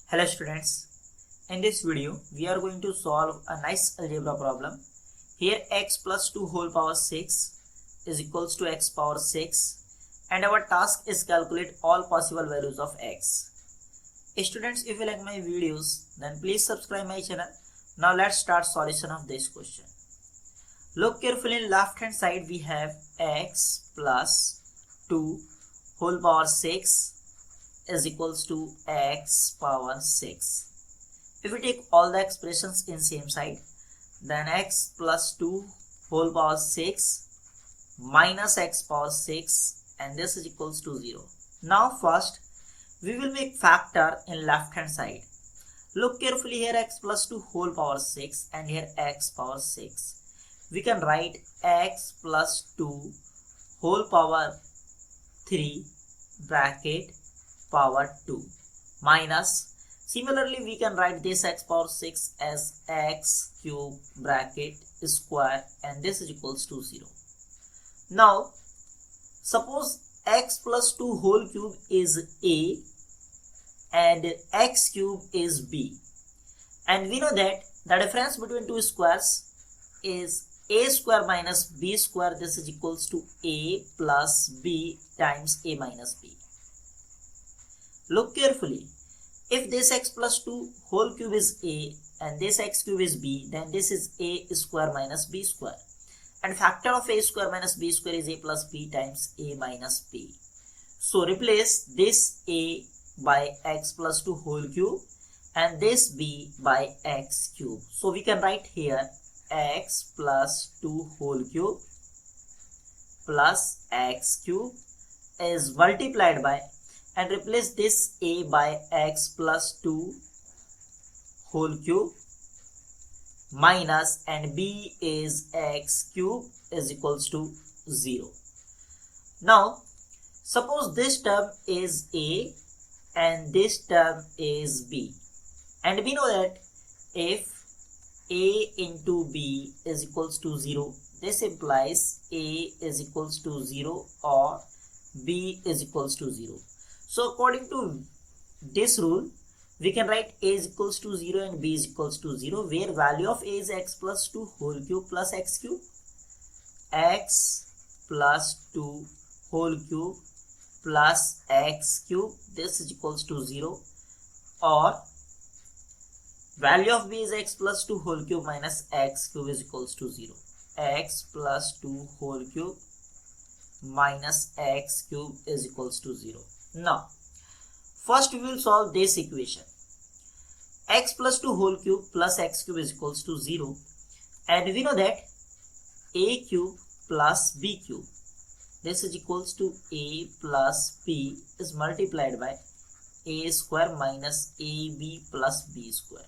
Hello students, in this video we are going to solve a nice algebra problem. Here x plus 2 whole power 6 is equals to x power 6 and our task is calculate all possible values of x. Students, if you like my videos then please subscribe my channel. Now let's start solution of this question. Look carefully, in left hand side we have x plus 2 whole power 6 is equals to x power 6. If we take all the expressions in same side, then x plus 2 whole power 6 minus x power 6 and this is equals to 0. Now first we will make factor in left hand side. Look carefully, here x plus 2 whole power 6 and here x power 6. We can write x plus 2 whole power 3 bracket power 2 minus, similarly we can write this x power 6 as x cube bracket square and this is equals to 0. Now suppose x plus 2 whole cube is a and x cube is b, and we know that the difference between two squares is a square minus b square. This is equals to a plus b times a minus b. Look carefully, if this x plus 2 whole cube is a and this x cube is b, then this is a square minus b square, and factor of a square minus b square is a plus b times a minus b. So replace this a by x plus 2 whole cube and this b by x cube. So we can write here x plus 2 whole cube plus x cube is multiplied by, and replace this a by x plus 2 whole cube minus, and b is x cube is equals to 0. Now suppose this term is a and this term is b, and we know that if a into b is equals to 0, this implies a is equals to 0 or b is equals to 0. So according to this rule, we can write a is equals to 0 and b is equals to 0, where value of a is x plus 2 whole cube plus x cube. X plus 2 whole cube plus x cube, this is equals to 0, or value of b is x plus 2 whole cube minus x cube is equals to 0. X plus 2 whole cube minus x cube is equals to 0. Now first we will solve this equation. X plus 2 whole cube plus x cube is equals to 0, and we know that a cube plus b cube, this is equals to a plus b is multiplied by a square minus ab plus b square.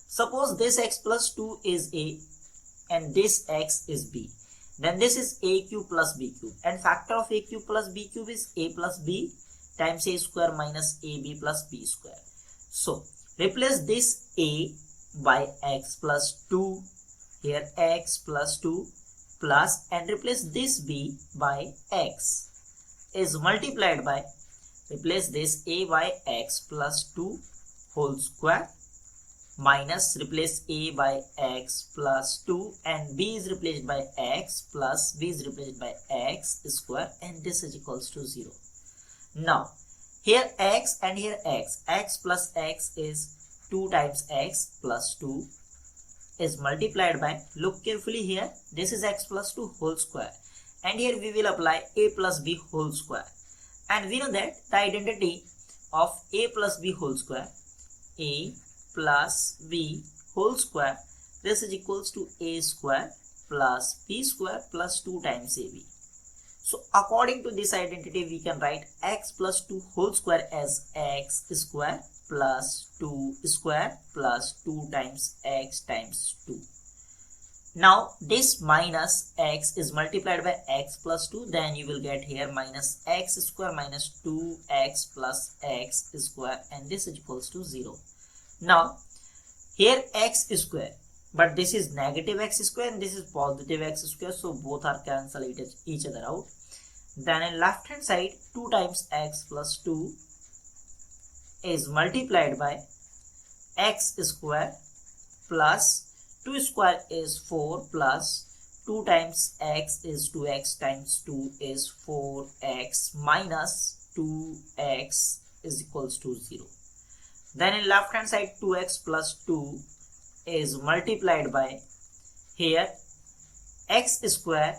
Suppose this x plus 2 is a and this x is b, then this is a cube plus b cube, and factor of a cube plus b cube is a plus b times a square minus ab plus b square. So replace this a by x plus 2, here x plus 2 plus, and replace this b by x is multiplied by, replace this a by x plus 2 whole square minus, replace a by x plus 2 and b is replaced by x plus b is replaced by x square, and this is equals to 0. Now here x and here x plus x is 2 times x plus 2 is multiplied by, look carefully here, this is x plus 2 whole square, and here we will apply a plus b whole square, and we know that the identity of a plus b whole square, a plus b whole square, this is equals to a square plus b square plus 2 times ab. So according to this identity we can write x plus 2 whole square as x square plus 2 square plus 2 times x times 2. Now this minus x is multiplied by x plus 2, then you will get here minus x square minus 2x plus x square, and this is equals to 0. Now here x square, but this is negative x square and this is positive x square, so both are cancel each other out. Then in left hand side 2 times x plus 2 is multiplied by x square plus 2 square is 4 plus 2 times x is 2x times 2 is 4x minus 2x is equals to 0. Then in left hand side 2x plus 2 is multiplied by here x square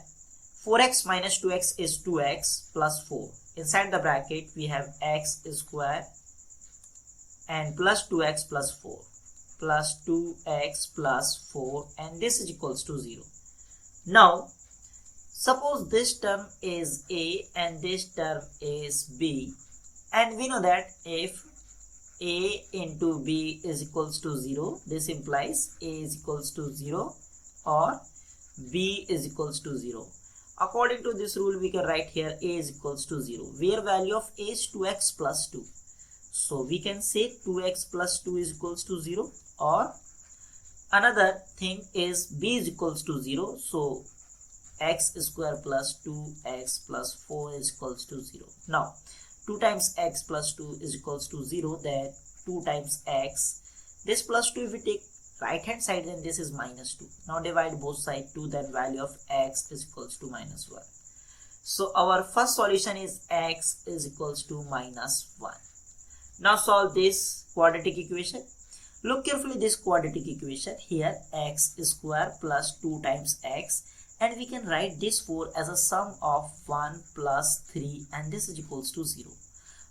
4x minus 2x is 2x plus 4. Inside the bracket we have x square and plus 2x plus 4 plus 2x plus 4 and this is equals to 0. Now suppose this term is a and this term is b, and we know that if a into b is equals to 0, this implies a is equals to 0 or b is equals to 0. According to this rule we can write here a is equals to 0, where value of a is 2x plus 2. So we can say 2x plus 2 is equals to 0, or another thing is b is equals to 0. So x square plus 2x plus 4 is equals to 0. Now 2 times x plus 2 is equals to 0, then 2 times x, this plus 2 if we take right hand side then this is minus 2. Now divide both sides 2, then value of x is equals to minus 1. So our first solution is x is equals to minus 1. Now solve this quadratic equation. Look carefully this quadratic equation. Here x square plus 2 times x, and we can write this 4 as a sum of 1 plus 3 and this is equals to 0.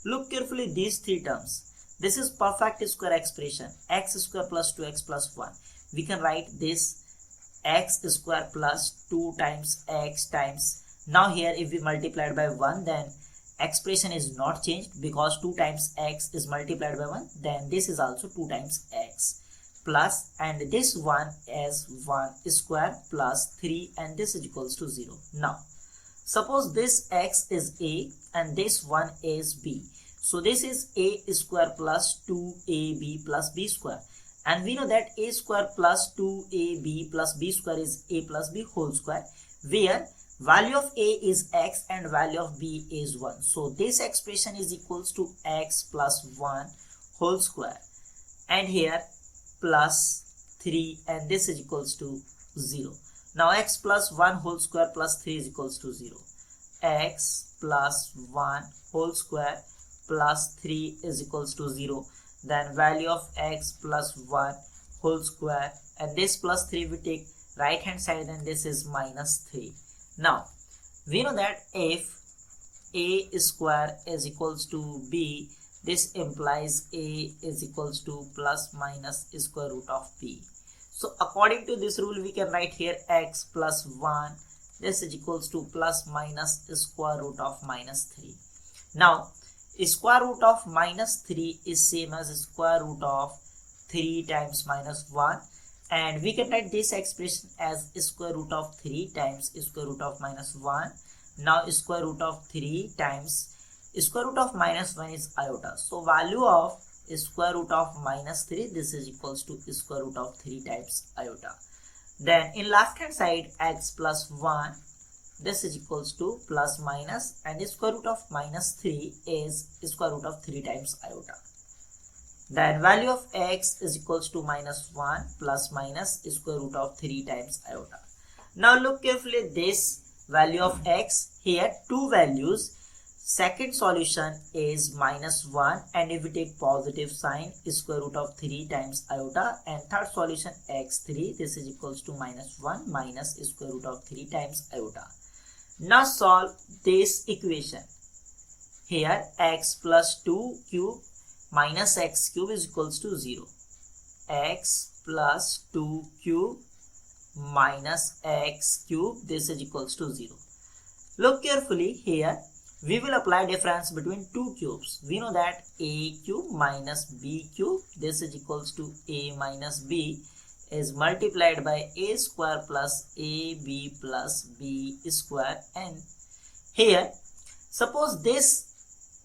Look carefully these three terms. This is perfect square expression, x square plus 2x plus 1. We can write this x square plus 2 times x times. Now here if we multiply it by 1, then expression is not changed because 2 times x is multiplied by 1. Then this is also 2 times x plus, and this one is 1 square plus 3 and this is equals to 0. Now suppose this x is a and this one is b. So this is a square plus 2ab plus b square, and we know that a square plus 2ab plus b square is a plus b whole square, where value of a is x and value of b is 1. So this expression is equals to x plus 1 whole square, and here plus 3 and this is equals to 0. Now x plus 1 whole square plus 3 is equals to 0. X plus 1 whole square plus 3 is equals to 0. Then value of x plus 1 whole square, and this plus 3 we take right hand side and this is minus 3. Now we know that if a square is equals to b, this implies a is equals to plus minus square root of b. So according to this rule we can write here x plus 1, this is equals to plus minus square root of minus 3. Now square root of minus 3 is same as square root of 3 times minus 1, and we can write this expression as square root of 3 times square root of minus 1. Now square root of 3 times square root of minus 1 is iota. So value of square root of minus 3, this is equals to square root of 3 times iota. Then in left hand side x plus 1, this is equals to plus minus, and the square root of minus 3 is square root of 3 times iota. Then value of x is equals to minus 1 plus minus square root of 3 times iota. Now look carefully this value of x, here two values. Second solution is minus 1, and if we take positive sign square root of 3 times iota, and third solution x3, this is equals to minus 1 minus square root of 3 times iota. Now solve this equation. Here x plus 2 cube minus x cube is equals to 0. X plus 2 cube minus x cube, this is equals to 0. Look carefully here. We will apply difference between two cubes. We know that a cube minus b cube, this is equals to a minus b, is multiplied by a square plus ab plus b square. And here suppose this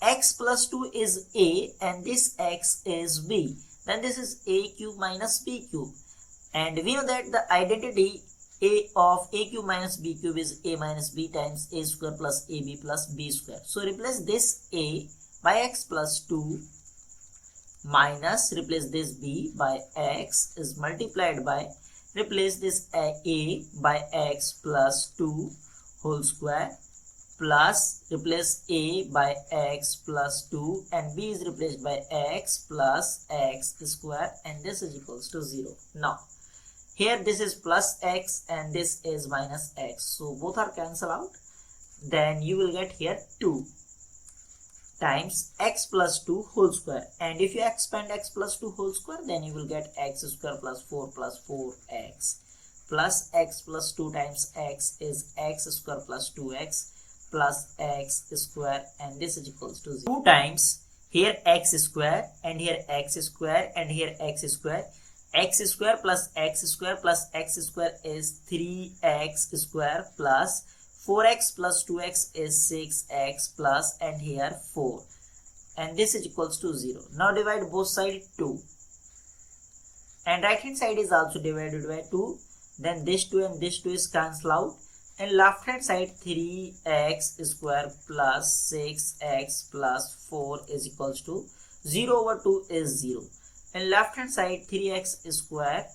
x plus 2 is a and this x is b, then this is a cube minus b cube, and we know that the identity a of a cube minus b cube is a minus b times a square plus ab plus b square. So replace this a by x plus 2 minus, replace this b by x is multiplied by, replace this a by x plus 2 whole square, plus replace a by x plus 2 and b is replaced by x plus x square, and this is equals to 0. Now here this is plus x and this is minus x, so both are cancel out. Then you will get here 2 times x plus 2 whole square, and if you expand x plus 2 whole square, then you will get x square plus 4x plus x plus 2 times x is x square plus 2x plus x square, and this is equals to 0. 2 times here x square and here x square and here x square. X square plus x square plus x square is 3x square plus 4x plus 2x is 6x plus, and here 4, and this is equals to 0. Now divide both sides 2, and right hand side is also divided by 2. Then this 2 and this 2 is cancel out, and left hand side 3x square plus 6x plus 4 is equals to 0 over 2 is 0, and left hand side 3x square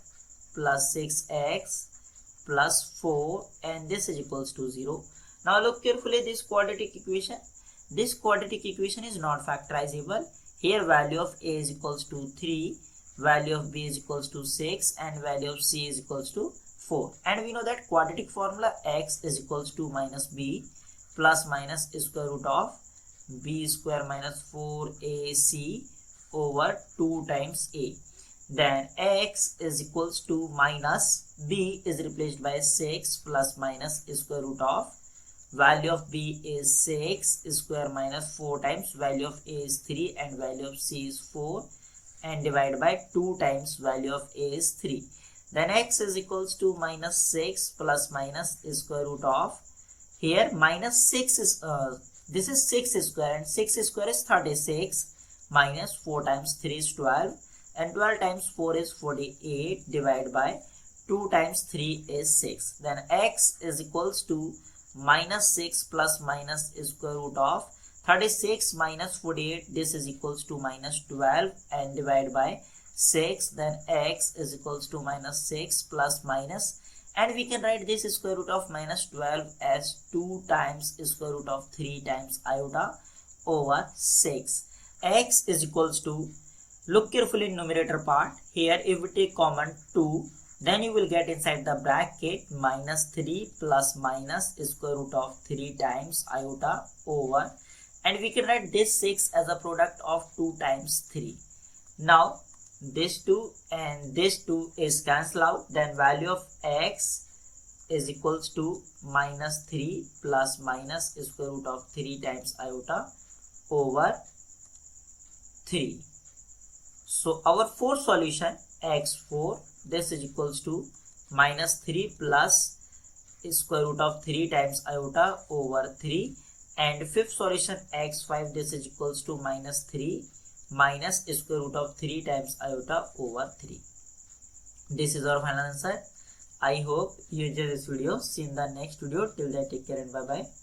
plus 6x plus 4, and this is equals to 0. Now look carefully this quadratic equation. This quadratic equation is not factorizable. Here value of a is equals to 3, value of b is equals to 6, and value of c is equals to 4. And we know that quadratic formula x is equals to minus b plus minus square root of b square minus 4ac over 2 times a. Then x is equals to minus b is replaced by 6 plus minus square root of value of b is 6 square minus 4 times value of a is 3 and value of c is 4, and divided by 2 times value of a is 3. Then x is equals to minus 6 plus minus square root of, here minus 6 is this is 6 square and 6 square is 36 minus 4 times 3 is 12, and 12 times 4 is 48 divided by 2 times 3 is 6. Then x is equals to minus 6 plus minus square root of 36 minus 48, this is equals to minus 12, and divided by 6. Then x is equals to minus 6 plus minus, and we can write this square root of minus 12 as 2 times square root of 3 times iota over 6. X is equals to, look carefully in numerator part, here if we take common 2, then you will get inside the bracket minus 3 plus minus square root of 3 times iota over, and we can write this 6 as a product of 2 times 3. Now this 2 and this 2 is cancel out, then value of x is equals to minus 3 plus minus square root of 3 times iota over 3. So our fourth solution x4, this is equals to minus 3 plus square root of 3 times iota over 3, and fifth solution x5, this is equals to minus 3 minus square root of 3 times iota over 3. This is our final answer. I hope you enjoyed this video. See you in the next video. Till then, take care and bye bye.